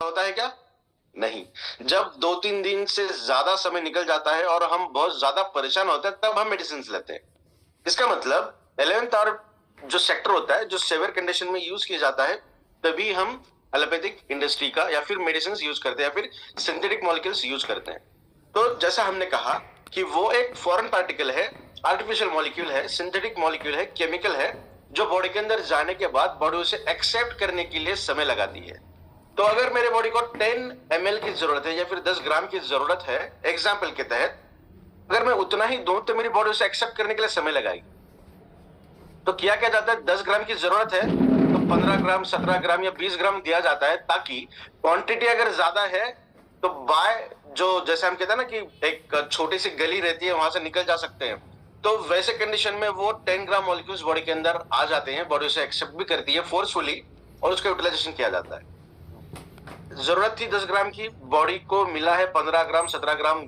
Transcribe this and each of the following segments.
होता है क्या? नहीं। जब 2-3 दिन से ज्यादा समय निकल जाता है और हम बहुत ज्यादा परेशान होते हैं, तब हम मेडिसिन लेते हैं। इसका मतलब 11th और जो सेक्टर होता है, जो सेवियर कंडीशन में यूज किया जाता है, तभी हम एलोपैथिक इंडस्ट्री का या फिर मेडिसिन यूज करते हैं या फिर सिंथेटिक मॉलिक्यूल्स यूज करते हैं। तो जैसा हमने कहा कि वो एक फॉरेन पार्टिकल है, आर्टिफिशियल मॉलिक्यूल है, सिंथेटिक मॉलिक्यूल है, केमिकल है, जो बॉडी के अंदर जाने के बाद बॉडी उसे एक्सेप्ट करने के लिए समय लगाती है। तो अगर मेरे बॉडी को 10 ml की जरूरत है या फिर 10 ग्राम की जरूरत है, एग्जाम्पल के तहत, अगर मैं उतना ही दूं तो मेरी बॉडी उसे एक्सेप्ट करने के लिए समय लगाएगी। तो किया क्या जाता है, 10 ग्राम की जरूरत है तो 15 ग्राम, 17 ग्राम या 20 ग्राम दिया जाता है, ताकि क्वांटिटी अगर ज्यादा है तो बाय जो जैसे हम कहते हैं ना कि एक छोटी सी गली रहती है, वहां से निकल जा सकते हैं। तो वैसे कंडीशन में वो 10 ग्राम मॉलिक्यूल्स बॉडी के अंदर आ जाते हैं, बॉडी उसे एक्सेप्ट भी करती है फोर्सफुली और उसका यूटिलाइजेशन किया जाता है। जरूरत थी 10 ग्राम की, बॉडी को मिला है 15 ग्राम, 17 ग्राम,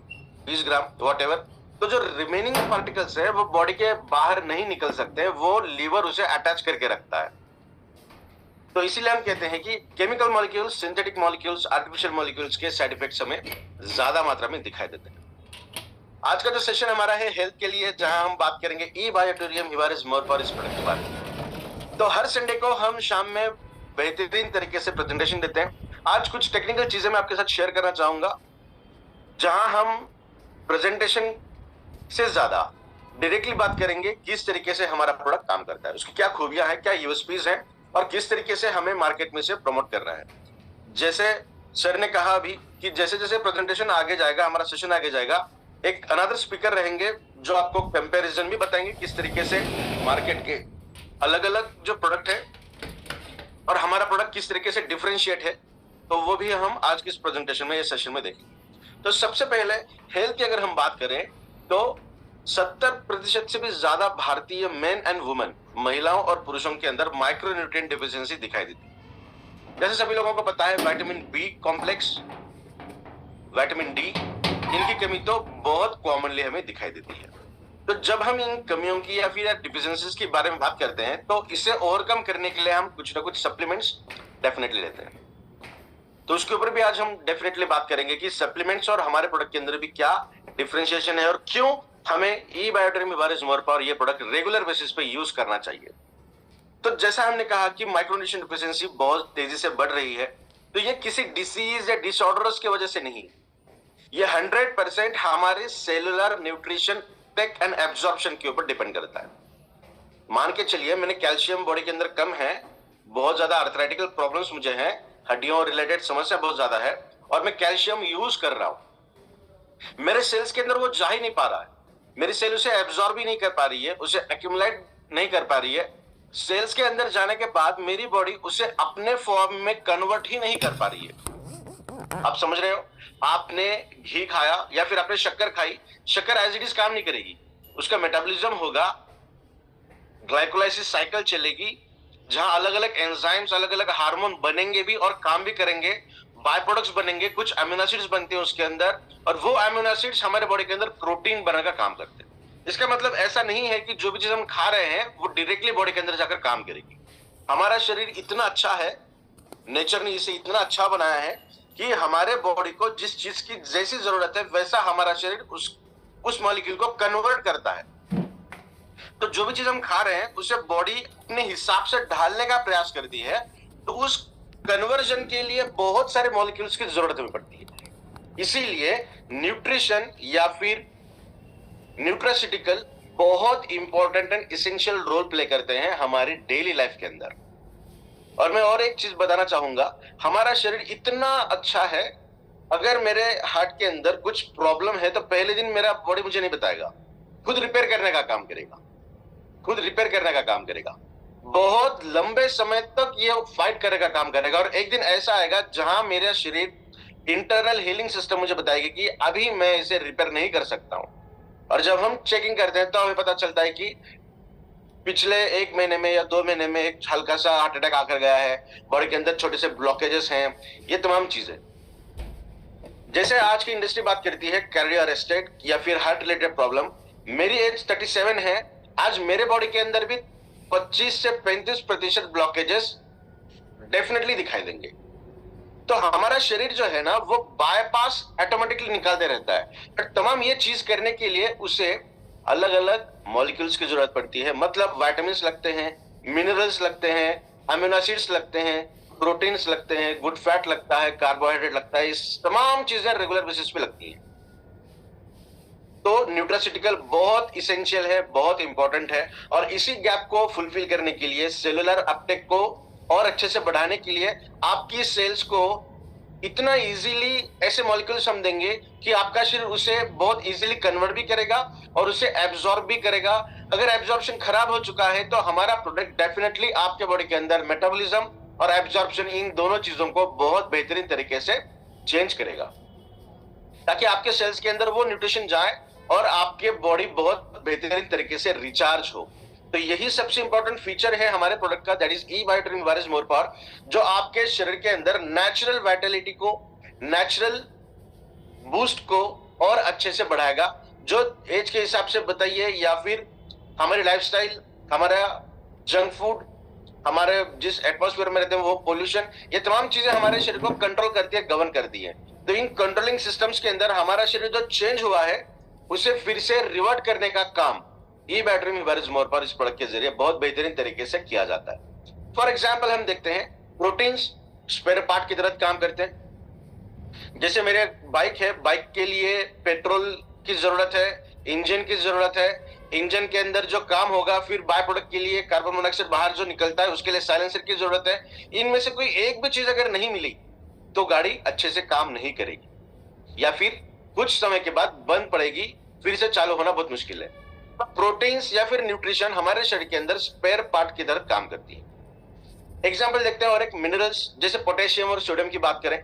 20 ग्राम, व्हाटएवर। तो जो रिमेनिंग पार्टिकल्स है वो बॉडी के बाहर नहीं निकल सकते, वो लीवर उसे अटैच करके रखता है। तो इसीलिए हम कहते हैं कि chemical molecules, synthetic molecules, artificial molecules के साइड इफेक्ट्स हमें ज्यादा मात्रा में दिखाई देते हैं। आज का जो सेशन हमारा है हेल्थ के लिए, जहां हम बात करेंगे ई बायोटोरियम हिवारिस मोरफॉर इस प्रोडक्ट के बारे में। तो हर संडे को हम शाम में बेहतरीन तरीके से प्रेजेंटेशन देते हैं। आज कुछ टेक्निकल चीजें मैं आपके साथ शेयर करना चाहूंगा, जहां हम प्रेजेंटेशन से ज्यादा डायरेक्टली बात करेंगे किस तरीके से हमारा प्रोडक्ट काम करता है, उसकी क्या खूबियां हैं, क्या यूएसपीज हैं और किस तरीके से हमें मार्केट में से प्रमोट करना है। जैसे सर ने कहा अभी कि जैसे जैसे प्रेजेंटेशन आगे जाएगा, हमारा सेशन आगे जाएगा, एक अनदर स्पीकर रहेंगे जो आपको कंपैरिजन भी बताएंगे किस तरीके से मार्केट के अलग अलग जो प्रोडक्ट है और हमारा प्रोडक्ट किस तरीके से डिफरेंशिएट है, तो वो भी हम आज की इस प्रेजेंटेशन में, इस सेशन में देखेंगे। तो सबसे पहले हेल्थ की अगर हम बात करें तो 70% से भी ज्यादा भारतीय मेन एंड वुमेन, महिलाओं और पुरुषों के अंदर माइक्रोन्यूट्रिएंट डिफिशियंसी दिखाई देती है। जैसे सभी लोगों को पता है, vitamin B complex, vitamin D, इनकी कमी तो बहुत कॉमनली हमें दिखाई देती है। तो जब हम इन कमियों की या फिर डिफिशियंसीज के बारे में बात करते हैं, तो इसे ओवरकम करने के लिए हम कुछ ना कुछ सप्लीमेंट्स डेफिनेटली लेते हैं। तो उसके ऊपर भी आज हम डेफिनेटली बात करेंगे कि सप्लीमेंट्स और हमारे प्रोडक्ट के अंदर भी क्या डिफरेंशिएशन है और क्यों हमें ई बायोटोरियम हिवारिस मोरफॉर ये प्रोडक्ट रेगुलर बेसिस पे यूज करना चाहिए। तो जैसा हमने कहा कि माइक्रोन्यूट्रिएंट डिफिशियंसी बहुत तेजी से बढ़ रही है, तो ये किसी डिसीज या डिसऑर्डर्स की वजह से नहीं, ये 100% हमारे cellular nutrition take and absorption के ऊपर डिपेंड करता है। मान के चलिए मैंने कैल्शियम बॉडी के अंदर कम है, बहुत ज्यादा आर्थराइटिकल प्रॉब्लम्स मुझे हैं, हड्डियों रिलेटेड समस्या बहुत ज्यादा है और मैं कैल्शियम यूज कर रहा हूं, मेरे सेल्स के अंदर वो जा ही नहीं पा रहा है, मेरी सेल उसे एब्जॉर्ब ही नहीं कर पा रही है, उसे एक्यूमुलेट नहीं कर पा रही है, सेल्स के अंदर जाने के बाद मेरी बॉडी उसे अपने फॉर्म में कन्वर्ट ही नहीं कर पा रही है। आप समझ रहे हो, आपने घी खाया या फिर आपने शक्कर खाई, शक्कर एज इट इज काम नहीं करेगी, उसका मेटाबॉलिज्म होगा, ग्लाइकोलाइसिस साइकिल चलेगी, जहां अलग अलग एंजाइम्स, अलग अलग हार्मोन बनेंगे भी और काम भी करेंगे, बाय प्रोडक्ट्स बनेंगे, कुछ अमीनो एसिड्स बनते हैं उसके अंदर, और वो अमीनो एसिड्स हमारे बॉडी के अंदर प्रोटीन बनाने का काम करते हैं। इसका मतलब ऐसा नहीं है कि जो भी चीज हम खा रहे हैं वो डायरेक्टली बॉडी के अंदर जाकर काम करेगी। हमारा शरीर इतना अच्छा है, नेचर ने इसे इतना अच्छा बनाया है कि हमारे बॉडी को जिस चीज की जैसी जरूरत है वैसा हमारा शरीर उस मॉलिक्यूल को कन्वर्ट करता है। तो जो भी चीज हम खा रहे हैं उसे बॉडी अपने हिसाब से ढालने का प्रयास करती है, तो उस कन्वर्जन के लिए बहुत सारे मॉलिक्यूल्स की जरूरत हमें पड़ती है। इसीलिए न्यूट्रिशन या फिर न्यूट्रास्यूटिकल बहुत important and essential role play करते हैं हमारी डेली लाइफ के अंदर। और मैं और एक चीज बताना चाहूंगा, हमारा शरीर इतना अच्छा है, अगर मेरे हार्ट के अंदर कुछ प्रॉब्लम है तो पहले दिन मेरा बॉडी मुझे नहीं बताएगा, खुद रिपेयर करने का काम करेगा, खुद रिपेयर करने का काम करेगा, बहुत लंबे समय तक ये फाइट करने का काम करेगा। और एक दिन ऐसा आएगा जहां मेरा शरीर इंटरनल हीलिंग सिस्टम मुझे बताएगी कि अभी मैं इसे रिपेयर नहीं कर सकता हूं। और जब हम चेकिंग करते हैं तो हमें पता चलता है कि पिछले 1 महीने में या 2 महीने में एक हल्का सा हार्ट अटैक आकर गया है, बॉडी के अंदर छोटे से ब्लॉकेजेस हैं, ये तमाम चीजें। जैसे आज की इंडस्ट्री बात करती है कार्डियो अरेस्टेड या फिर हार्ट रिलेटेड प्रॉब्लम, मेरी एज 37 है, आज मेरे बॉडी के अंदर भी 25 से 35% ब्लॉकेजेस डेफिनेटली दिखाई देंगे। तो हमारा शरीर जो है ना वो बायपास ऑटोमेटिकली निकालते रहता है, पर तमाम ये चीज करने के लिए उसे अलग अलग मॉलिक्यूल्स की जरूरत पड़ती है। मतलब विटामिन्स लगते हैं, मिनरल्स लगते हैं, अमीनो एसिड्स लगते हैं, प्रोटीन्स लगते हैं, गुड फैट लगता है, कार्बोहाइड्रेट लगता है, इस तमाम चीजें रेगुलर बेसिस पे लगती हैं। तो न्यूट्रास्यूटिकल बहुत इसेंशियल है, बहुत इंपॉर्टेंट है, और इसी गैप को फुलफिल करने के लिए, सेलुलर अपटेक को और अच्छे से बढ़ाने के लिए आपकी सेल्स को इतना इजीली ऐसे मॉलिक्यूल्स हम देंगे कि आपका शरीर उसे बहुत इजीली कन्वर्ट भी करेगा और उसे एब्जॉर्ब भी करेगा। अगर एब्जॉर्प्शन खराब हो चुका है तो हमारा प्रोडक्ट डेफिनेटली आपके बॉडी के अंदर मेटाबॉलिज्म और एब्जॉर्प्शन, इन दोनों चीजों को बहुत बेहतरीन तरीके से चेंज करेगा, ताकि आपके सेल्स के अंदर वो न्यूट्रिशन जाए और आपके बॉडी बहुत बेहतरीन तरीके से रिचार्ज हो। तो यही सबसे इंपॉर्टेंट फीचर है हमारे प्रोडक्ट का, that is E biotin virus more power, जो आपके शरीर के अंदर नेचुरल वाइटलिटी को, नेचुरल बूस्ट को और अच्छे से बढ़ाएगा। जो एज के हिसाब से बताइए या फिर हमारी लाइफस्टाइल, हमारा जंक फूड, हमारे जिस एटमॉस्फेयर में रहते हैं वो पोल्यूशन, ये तमाम चीजें हमारे शरीर को कंट्रोल करती है, गवर्न करती है। तो इन कंट्रोलिंग सिस्टम्स के अंदर हमारा शरीर जो चेंज हुआ है उसे फिर से रिवर्ट करने का काम ई बायोटिन वायरस मोर पावर इस प्रोडक्ट के जरिए बहुत बेहतरीन तरीके से किया जाता है। फॉर एग्जाम्पल हम देखते हैं प्रोटीन्स स्पेयर पार्ट की तरह काम करते हैं। जैसे मेरे बाइक है, बाइक के लिए पेट्रोल की जरूरत है, इंजन की जरूरत है, इंजन के अंदर जो काम होगा, फिर बाय प्रोडक्ट के लिए कार्बन मोनोऑक्साइड बाहर जो निकलता है उसके लिए साइलेंसर की जरूरत है। इनमें से कोई एक भी चीज अगर नहीं मिली तो गाड़ी अच्छे से काम नहीं करेगी या फिर कुछ समय के बाद बंद पड़ेगी, फिर से चालू होना बहुत मुश्किल है। प्रोटीन्स या फिर न्यूट्रिशन हमारे शरीर के अंदर स्पेयर पार्ट की तरह काम करती है। एग्जांपल देखते हैं, और एक मिनरल्स जैसे पोटेशियम और सोडियम की बात करें,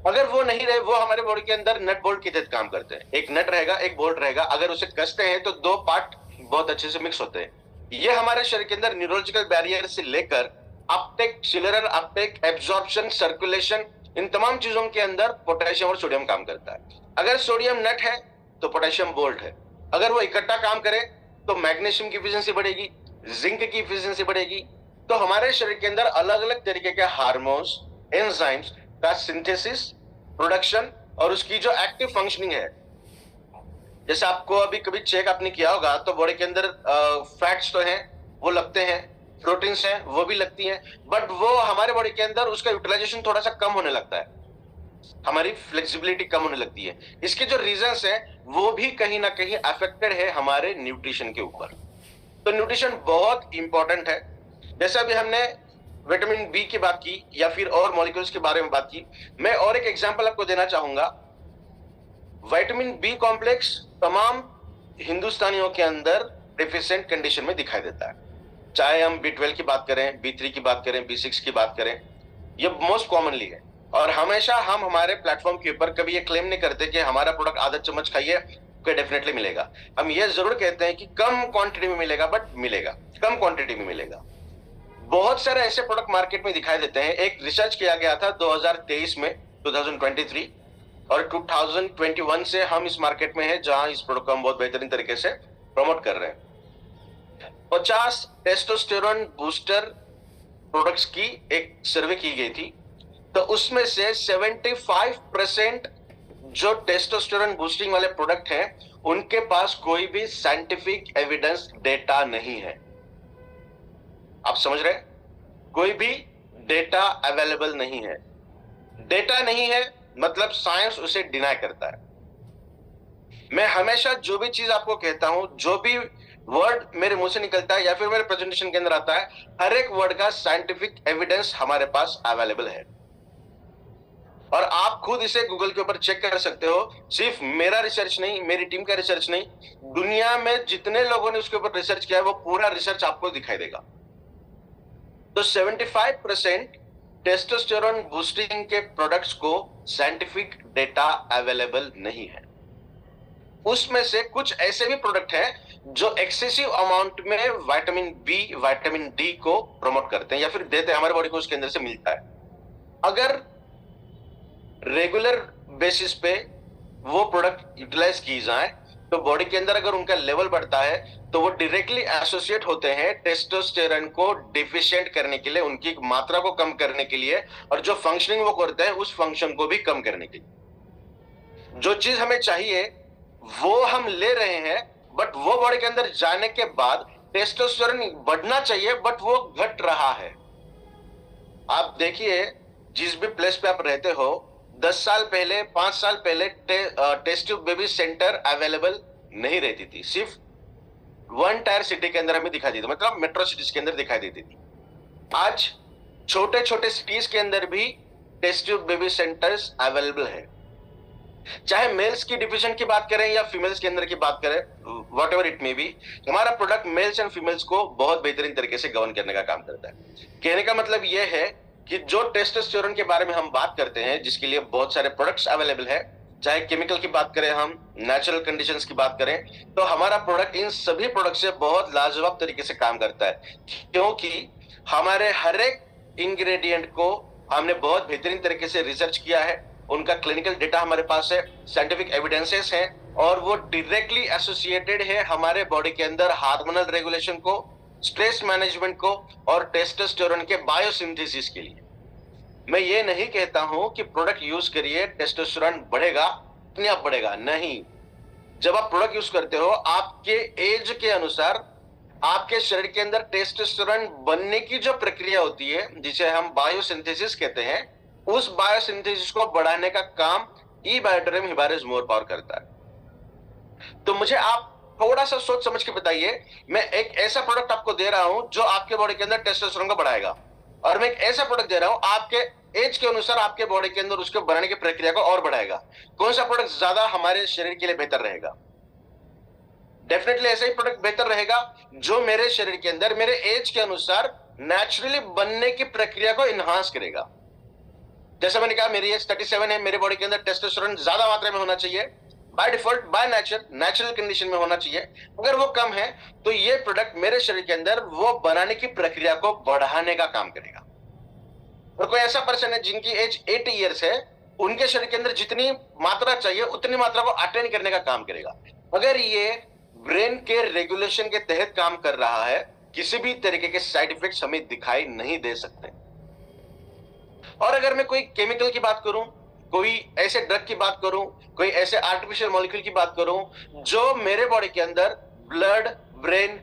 अगर वो नहीं रहे, वो हमारे बॉडी के अंदर नट बोल्ट की तरह काम करते हैं। एक नट रहेगा, एक बोल्ट रहेगा, अगर उसे कसते हैं तो दो पार्ट बहुत अच्छे से मिक्स होते हैं। ये हमारे शरीर के अंदर न्यूरोलॉजिकल बैरियर से लेकर uptake, cellular uptake, absorption, circulation, इन तमाम चीजों के अंदर पोटेशियम और सोडियम काम करता है। अगर सोडियम नट है तो पोटेशियम बोल्ट है। अगर वो इकट्ठा काम करे तो मैग्नीशियम की एफिशिएंसी बढ़ेगी, जिंक की एफिशिएंसी बढ़ेगी। तो हमारे शरीर के अंदर अलग अलग तरीके के हार्मोन्स, एंजाइम्स का सिंथेसिस, प्रोडक्शन और उसकी जो एक्टिव फंक्शनिंग है, जैसे आपको अभी कभी चेक आपने किया होगा तो बॉडी के अंदर फैट्स तो हैं, वो लगते हैं, प्रोटीन्स हैं, वो भी लगती हैं, बट वो हमारे बॉडी के अंदर उसका यूटिलाइजेशन थोड़ा सा कम होने लगता है, हमारी फ्लेक्सिबिलिटी कम होने लगती है। इसके जो रीजंस है वो भी कहीं ना कहीं अफेक्टेड है हमारे न्यूट्रिशन के ऊपर। तो न्यूट्रिशन बहुत इंपॉर्टेंट है। जैसा भी हमने विटामिन बी की बात की या फिर और मॉलिक्यूल्स के बारे में बात की, मैं और एक एग्जांपल आपको देना चाहूंगा। विटामिन बी कॉम्प्लेक्स तमाम हिंदुस्तानियों के अंदर डेफिशिएंट कंडीशन में दिखाई देता है, चाहे हम B12 की बात करें, B3 की बात करें, B6 की बात करें, ये मोस्ट कॉमनली है। और हमेशा हम हमारे प्लेटफॉर्म के ऊपर कभी ये क्लेम नहीं करते कि हमारा प्रोडक्ट आधा चम्मच खाइए तो डेफिनेटली मिलेगा। हम ये जरूर कहते हैं कि कम क्वांटिटी में मिलेगा, बट मिलेगा, कम क्वांटिटी में मिलेगा। बहुत सारे ऐसे प्रोडक्ट मार्केट में दिखाई देते हैं। एक रिसर्च किया गया था 2023 में, 2023, और 2021 से हम इस मार्केट में हैं जहां इस प्रोडक्ट को हम बहुत बेहतरीन तरीके से प्रमोट कर रहे हैं। 50 टेस्टोस्टेरोन बूस्टर प्रोडक्ट्स की एक सर्वे की गई थी, तो उसमें से 75% जो टेस्टोस्टेरोन बूस्टिंग वाले प्रोडक्ट हैं उनके पास कोई भी साइंटिफिक एविडेंस डेटा नहीं है। आप समझ रहे, कोई भी डेटा अवेलेबल नहीं है। डेटा नहीं है मतलब साइंस उसे डिनाई करता है। मैं हमेशा जो भी चीज आपको कहता हूं, जो भी वर्ड मेरे मुंह से निकलता है या फिर मेरे प्रेजेंटेशन के अंदर आता है, हर एक वर्ड का साइंटिफिक एविडेंस हमारे पास अवेलेबल है। और आप खुद इसे गूगल के ऊपर चेक कर सकते हो। सिर्फ मेरा रिसर्च नहीं, मेरी टीम का रिसर्च नहीं, दुनिया में जितने लोगों ने उसके ऊपर रिसर्च किया है वो पूरा रिसर्च आपको दिखाई देगा। तो 75% टेस्टोस्टेरोन बूस्टिंग के प्रोडक्ट्स को साइंटिफिक डेटा अवेलेबल नहीं है। उसमें से कुछ ऐसे भी प्रोडक्ट हैं जो एक्सेसिव अमाउंट में विटामिन बी, विटामिन डी को प्रमोट करते हैं या फिर देते हैं, हमारे बॉडी को उसके अंदर से मिलता है। अगर रेगुलर बेसिस पे वो प्रोडक्ट यूटिलाइज की जाए तो बॉडी के अंदर अगर उनका लेवल बढ़ता है तो वो डायरेक्टली एसोसिएट होते हैं टेस्टोस्टेरोन को डिफिशिएंट करने के लिए, उनकी मात्रा को कम करने के लिए, और जो फंक्शनिंग वो करते हैं उस फंक्शन को भी कम करने के लिए। जो चीज हमें चाहिए वो हम ले रहे हैं, बट वो बॉडी के अंदर जाने के बाद टेस्टोस्टेरोन बढ़ना चाहिए बट वो घट रहा है। आप देखिए, जिस भी प्लेस पे आप रहते हो, 10 साल पहले, 5 साल पहले test tube baby centre available नहीं रहती थी। सिर्फ 1 टायर सिटी के अंदर हमें दिखाई देती थी, मतलब मेट्रो सिटीज के अंदर दिखाई देती थी। आज छोटे छोटे सिटीज के अंदर भी test tube baby centres available है। चाहे मेल्स की डिफिनेशन की बात करें या फीमेल्स के अंदर की बात करें, what ever it may be, हमारा प्रोडक्ट मेल्स एंड फीमेल्स को बहुत बेहतरीन तरीके से गवर्न करने का काम करता है। कहने का मतलब यह है कि जो टेस्टोस्टेरोन के बारे में हम बात करते हैं, जिसके लिए बहुत सारे प्रोडक्ट्स अवेलेबल है, चाहे केमिकल की बात करें, हम नेचुरल कंडीशंस की बात करें, तो हमारा प्रोडक्ट इन सभी प्रोडक्ट से बहुत लाजवाब तरीके से काम करता है, क्योंकि हमारे हर एक इंग्रेडिएंट को हमने बहुत बेहतरीन तरीके से रिसर्च किया है। उनका क्लिनिकल डेटा हमारे पास है, साइंटिफिक एविडेंसेस हैं, और वो डायरेक्टली एसोसिएटेड है हमारे बॉडी के अंदर हार्मोनल रेगुलेशन को, स्ट्रेस मैनेजमेंट को और टेस्टोस्टेरोन के बायोसिंथेसिस के लिए। मैं ये नहीं कहता हूं कि प्रोडक्ट यूज करिए टेस्टोस्टेरोन बढ़ेगा, अपने आप बढ़ेगा, नहीं। जब आप प्रोडक्ट यूज करते हो, आपके एज के अनुसार आपके शरीर के अंदर टेस्टोस्टेरोन बनने की जो प्रक्रिया होती है, जिसे हम बायोसिंथेसिस कहते हैं, उस बायोसिंथेसिस को बढ़ाने का काम ई-बायोटेरियम हिबारिस मोर पावर करता है। तो मुझे आप थोड़ा सा सोच समझ के बताइए, मैं एक ऐसा प्रोडक्ट आपको दे रहा हूं जो आपके बॉडी के अंदर टेस्टोस्टेरोन को बढ़ाएगा, और मैं एक ऐसा प्रोडक्ट दे रहा हूं आपके एज के अनुसार आपके बॉडी के अंदर उसको बढ़ाने की प्रक्रिया को और बढ़ाएगा। कौन सा प्रोडक्ट ज्यादा हमारे शरीर के लिए बेहतर रहेगा? डेफिनेटली ऐसा ही प्रोडक्ट बेहतर रहेगा जो मेरे शरीर के अंदर मेरे एज के अनुसार नेचुरली बनने की प्रक्रिया को इनहांस करेगा। जैसा मैंने कहा, मेरी एज 37 है, मेरे बॉडी के अंदर टेस्टोस्टेरोन ज्यादा मात्रा में होना चाहिए, by default, by natural condition में होना चाहिए। अगर वो कम है तो ये प्रोडक्ट मेरे शरीर के अंदर वो बनाने की प्रक्रिया को बढ़ाने का काम करेगा। और कोई ऐसा पर्सन है जिनकी एज 80 इयर्स है, उनके शरीर के अंदर जितनी मात्रा चाहिए उतनी मात्रा को अटेन करने का काम करेगा। अगर ये ब्रेन के रेगुलेशन के तहत काम कर रहा है, किसी भी तरीके के साइड इफेक्ट्स हमें दिखाई नहीं दे सकते। और अगर मैं कोई केमिकल की बात करूं, कोई ऐसे ड्रग की बात करूं, कोई ऐसे आर्टिफिशियल मॉलिक्यूल की बात करूं जो मेरे बॉडी के अंदर ब्लड ब्रेन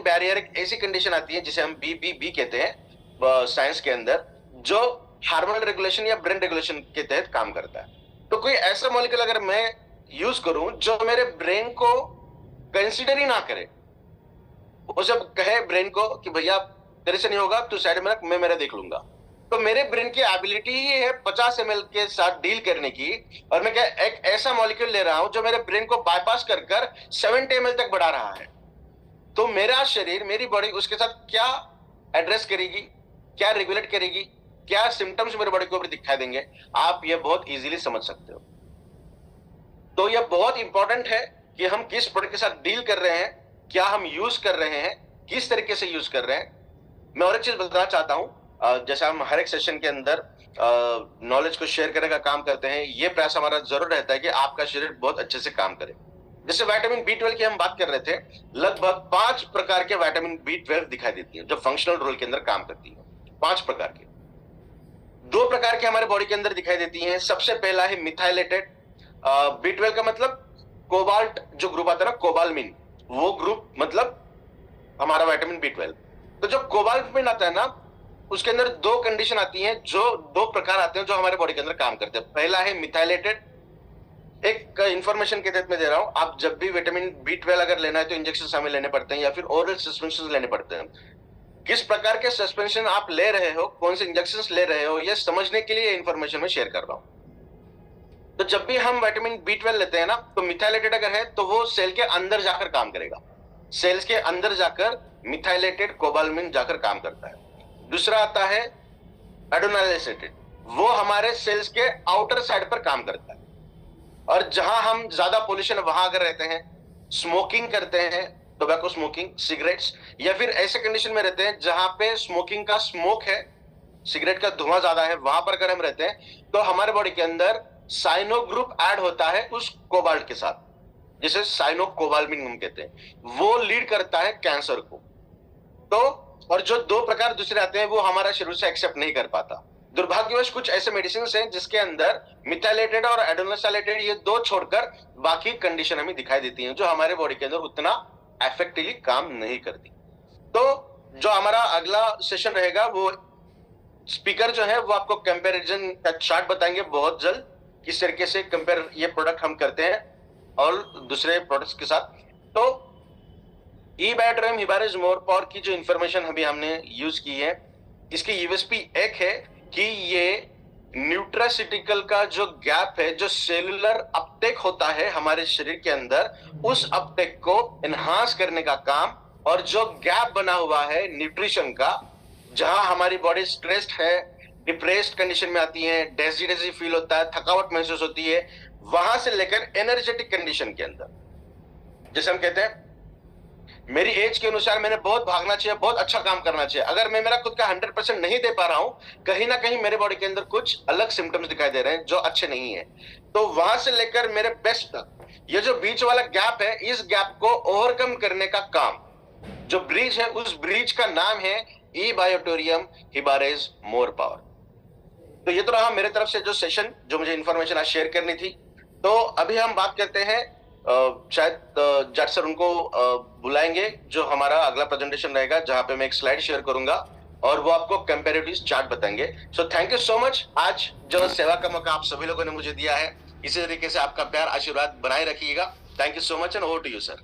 बैरियर एक ऐसी कंडीशन आती है जिसे हम BBB कहते हैं साइंस के अंदर, जो हार्मोनल रेगुलेशन या ब्रेन रेगुलेशन के तहत काम करता है। तो कोई ऐसा मॉलिक्यूल अगर मैं यूज करूं जो मेरे ब्रेन को कंसीडर ही ना करे, वो जब कहे ब्रेन को कि भैया तेरे से नहीं होगा, तू साइड में रख, मैं मेरा देख लूंगा, तो मेरे ब्रेन की एबिलिटी ही है 50 ml के साथ डील करने की, और मैं क्या एक ऐसा मॉलिक्यूल ले रहा हूं जो मेरे ब्रेन को बाईपास कर 70 ml तक बढ़ा रहा है। तो मेरा शरीर, मेरी बॉडी उसके साथ क्या एड्रेस करेगी, क्या रेगुलेट करेगी, क्या सिम्टम्स मेरे बॉडी के ऊपर दिखाई देंगे, आप ये बहुत इजीली समझ सकते हो। तो यह बहुत इंपॉर्टेंट है कि हम किस प्रोडक्ट के साथ डील कर रहे हैं, क्या हम यूज कर रहे हैं, किस तरीके से यूज कर रहे हैं। मैं और एक चीज बताना चाहता हूं, जैसा हम हर एक सेशन के अंदर नॉलेज को शेयर करने का काम करते हैं, ये प्रयास हमारा जरूर रहता है कि आपका शरीर बहुत अच्छे से काम करे। जैसे विटामिन B12 की हम बात कर रहे थे, लगभग 5 प्रकार के विटामिन B12 दिखाई देती है जो फंक्शनल रोल के अंदर काम करती है। 5 प्रकार के, 2 प्रकार के हमारे बॉडी के अंदर दिखाई देती हैं। सबसे पहला है मिथाइलेटेड B12 का मतलब कोबाल्ट, जो ग्रुप आता है ना कोबालमिन, वो ग्रुप मतलब हमारा विटामिन B12। तो जो कोबाल्मिन आता है ना, उसके अंदर 2 कंडीशन आती हैं, जो 2 प्रकार आते हैं जो हमारे बॉडी के अंदर काम करते हैं। पहला है मिथाइलेटेड, एक इंफॉर्मेशन के तहत मैं दे रहा हूं, आप जब भी विटामिन B12 अगर लेना है तो इंजेक्शन हमें लेने पड़ते हैं या फिर ओरल सस्पेंशन लेने पड़ते हैं। किस प्रकार के सस्पेंशन आप ले रहे हो, कौन से इंजेक्शन ले रहे हो, यह समझने के लिए इंफॉर्मेशन में शेयर कर रहा हूं। तो जब भी हम विटामिन B12 लेते हैं ना, तो मिथाइलेटेड अगर है तो वो सेल के अंदर जाकर काम करेगा, सेल्स के अंदर जाकर मिथाइलेटेड कोबालमिन जाकर काम करता है। दूसरा आता है एडोनाइलेटेड, वो हमारे सेल्स के आउटर साइड पर काम करता है, और जहां हम ज्यादा पोल्यूशन वहां अगर रहते हैं, स्मोकिंग करते हैं, टोबैको स्मोकिंग, सिगरेट्स, या फिर ऐसे कंडीशन में रहते हैं जहां पे स्मोकिंग का स्मोक है, सिगरेट का धुआं ज्यादा है, वहां पर अगर हम रहते हैं तो हमारे बॉडी के अंदर साइनो ग्रुप ऐड होता है उस कोबाल्ट के साथ, जिसे साइनो कोबाल्मिन हम कहते हैं, वो लीड करता है कैंसर को। तो और जो दो प्रकार दूसरे आते हैं वो हमारा शरीर से एक्सेप्ट नहीं कर पाता। दुर्भाग्यवश कुछ ऐसे मेडिसिन हैं जिसके अंदर मिथाइलेटेड और एडोनासाइलेटेड ये दो छोड़कर बाकी कंडीशन हमें दिखाई देती हैं जो हमारे बॉडी के अंदर उतना इफेक्टिवली काम नहीं करती। तो जो हमारा अगला सेशन रहेगा वो स्पीकर जो है वो आपको कंपैरिजन का चार्ट बताएंगे बहुत जल्द, किस तरीके से कंपेयर ये प्रोडक्ट हम करते हैं और दूसरे प्रोडक्ट्स के साथ। तो ई-बायोटेरियम हिबारिस मोर पावर की जो इंफॉर्मेशन अभी हमने यूज की है, इसकी यूएसपी एक है कि ये न्यूट्रासिटिकल का जो गैप है, जो सेलुलर अपटेक होता है हमारे शरीर के अंदर, उस अपटेक को एनहांस करने का काम, और जो गैप बना हुआ है न्यूट्रिशन का, जहां हमारी बॉडी स्ट्रेस्ड है, डिप्रेस्ड कंडीशन में आती है, डेजी फील होता है, थकावट महसूस होती है, वहां से लेकर एनर्जेटिक कंडीशन के अंदर, जैसे हम कहते हैं मेरी एज के अनुसार मैंने बहुत भागना चाहिए, बहुत अच्छा काम करना चाहिए, अगर मैं मेरा खुद का 100% नहीं दे पा रहा हूं, कहीं ना कहीं मेरे बॉडी के अंदर कुछ अलग सिम्टम्स दिखाई दे रहे हैं जो अच्छे नहीं है। तो वहां से लेकर मेरे बेस्ट तक ये जो बीच वाला गैप है, इस गैप को ओवरकम करने का काम, जो ब्रिज है, उस ब्रिज का नाम है ई-बायोटेरियम हिबारिस मोर पावर। तो ये तो रहा मेरे तरफ से जो सेशन, जो मुझे इंफॉर्मेशन आज शेयर करनी थी। तो अभी हम बात करते हैं, शायद जाट सर उनको बुलाएंगे, जो हमारा अगला प्रेजेंटेशन रहेगा, जहां पे मैं एक स्लाइड शेयर करूंगा और वो आपको कंपैरेटिव चार्ट बताएंगे। So thank you so much. आज जो सेवा का मौका आप सभी लोगों ने मुझे दिया है, इसी तरीके से आपका प्यार आशीर्वाद बनाए रखिएगा। Thank you so much and over to you sir.